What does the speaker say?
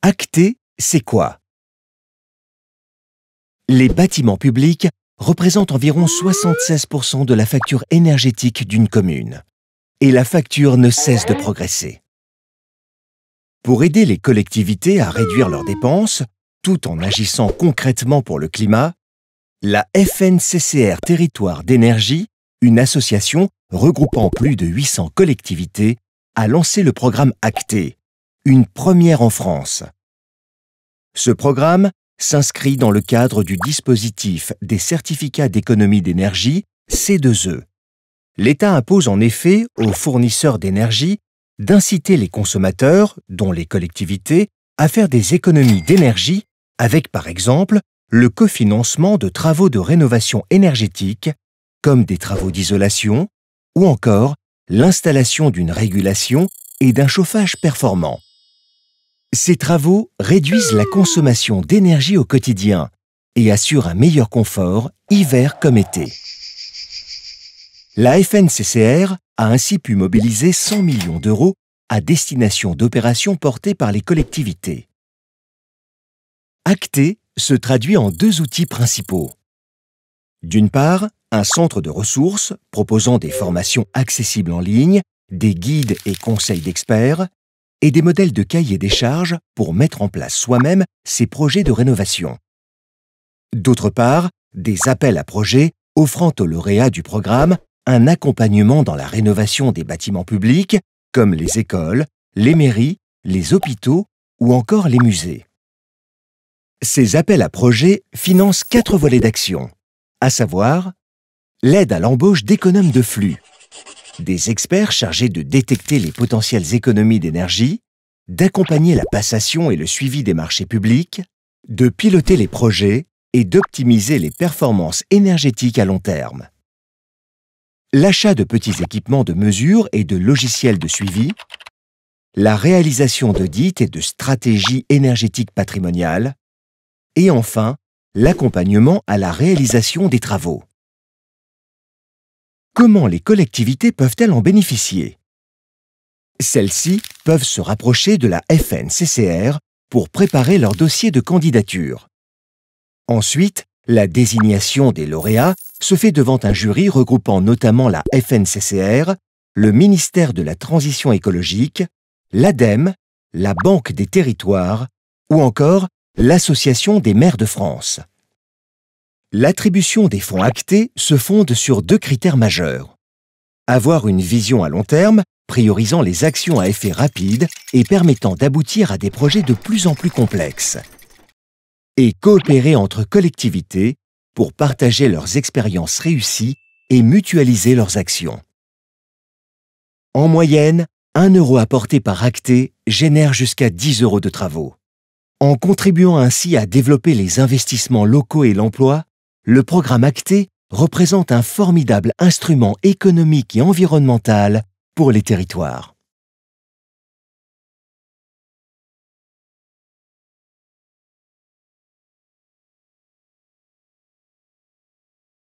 Acté, c'est quoi? Les bâtiments publics représentent environ 76% de la facture énergétique d'une commune. Et la facture ne cesse de progresser. Pour aider les collectivités à réduire leurs dépenses, tout en agissant concrètement pour le climat, la FNCCR Territoire d'énergie, une association regroupant plus de 800 collectivités, a lancé le programme Acté, une première en France. Ce programme s'inscrit dans le cadre du dispositif des certificats d'économie d'énergie C2E. L'État impose en effet aux fournisseurs d'énergie d'inciter les consommateurs, dont les collectivités, à faire des économies d'énergie avec par exemple le cofinancement de travaux de rénovation énergétique, comme des travaux d'isolation, ou encore l'installation d'une régulation et d'un chauffage performant. Ces travaux réduisent la consommation d'énergie au quotidien et assurent un meilleur confort, hiver comme été. La FNCCR a ainsi pu mobiliser 100 millions d'euros à destination d'opérations portées par les collectivités. Acté se traduit en deux outils principaux. D'une part, un centre de ressources proposant des formations accessibles en ligne, des guides et conseils d'experts, et des modèles de cahiers des charges pour mettre en place soi-même ses projets de rénovation. D'autre part, des appels à projets offrant aux lauréats du programme un accompagnement dans la rénovation des bâtiments publics, comme les écoles, les mairies, les hôpitaux ou encore les musées. Ces appels à projets financent 4 volets d'action, à savoir l'aide à l'embauche d'économes de flux, des experts chargés de détecter les potentielles économies d'énergie, d'accompagner la passation et le suivi des marchés publics, de piloter les projets et d'optimiser les performances énergétiques à long terme. L'achat de petits équipements de mesure et de logiciels de suivi, la réalisation d'audits et de stratégies énergétiques patrimoniales, et enfin, l'accompagnement à la réalisation des travaux. Comment les collectivités peuvent-elles en bénéficier? Celles-ci peuvent se rapprocher de la FNCCR pour préparer leur dossier de candidature. Ensuite, la désignation des lauréats se fait devant un jury regroupant notamment la FNCCR, le ministère de la Transition écologique, l'ADEME, la Banque des territoires ou encore l'Association des maires de France. L'attribution des fonds actés se fonde sur 2 critères majeurs. Avoir une vision à long terme, priorisant les actions à effet rapide et permettant d'aboutir à des projets de plus en plus complexes. Et coopérer entre collectivités pour partager leurs expériences réussies et mutualiser leurs actions. En moyenne, 1 euro apporté par acté génère jusqu'à 10 euros de travaux. En contribuant ainsi à développer les investissements locaux et l'emploi, le programme Acté représente un formidable instrument économique et environnemental pour les territoires.